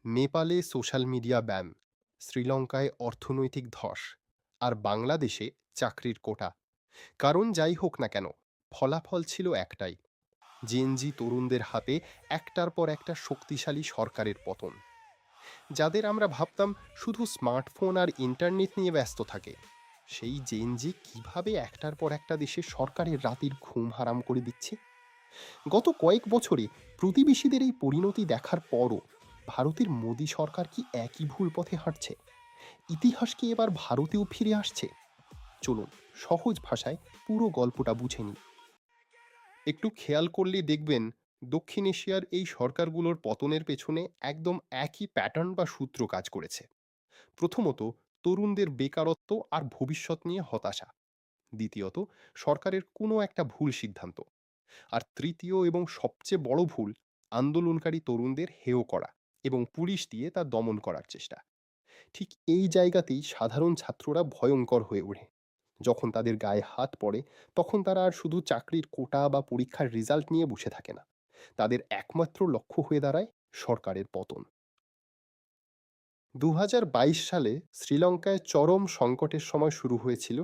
নেপালে social media ban, শ্রীলঙ্কায় অর্থনৈতিক ধস, আর বাংলাদেশে চাকরির কোটা। কারণ যাই হোক না কেন, ফলাফল ছিল একটাই: জেনজি তরুণদের হাতে একটার পর একটা শক্তিশালী সরকারের পতন। যাদের আমরা ভাবতাম শুধু স্মার্টফোন আর ইন্টারনেট নিয়ে ব্যস্ত থাকে, সেই জেনজি কিভাবে একটার পর একটা দেশের সরকারের রাতের ঘুম হারাম করে দিচ্ছে। গত কয়েক বছরে প্রতিবেশীদের এই পরিণতি দেখার পরও ভারতের মোদী সরকার কি একই ভুল পথে হাঁটছে? ইতিহাস কি এবার ভারতেও ফিরে আসছে? চলুন সহজ ভাষায় পুরো গল্পটা বুঝে নিই। একটু খেয়াল করলে দেখবেন, দক্ষিণ এশিয়ার এই সরকারগুলোর পতনের পেছনে একদম একই প্যাটার্ন বা সূত্র কাজ করেছে। প্রথমত, তরুণদের বেকারত্ব আর ভবিষ্যৎ নিয়ে হতাশা। দ্বিতীয়ত, সরকারের কোনো একটা ভুল সিদ্ধান্ত। আর তৃতীয় এবং সবচেয়ে বড় ভুল, আন্দোলনকারী তরুণদের হেয় করা এবং পুলিশ দিয়ে তা দমন করার চেষ্টা। ঠিক এই জায়গাতেই সাধারণ ছাত্ররা ভয়ঙ্কর হয়ে ওঠে। যখন তাদের গায়ে হাত পড়ে, তখন তারা আর শুধু চাকরির কোটা বা পরীক্ষার রেজাল্ট নিয়ে বসে থাকে না। তাদের একমাত্র লক্ষ্য হয়ে দাঁড়ায় সরকারের পতন। ২০২২ সালে শ্রীলঙ্কায় চরম সংকটের সময় শুরু হয়েছিল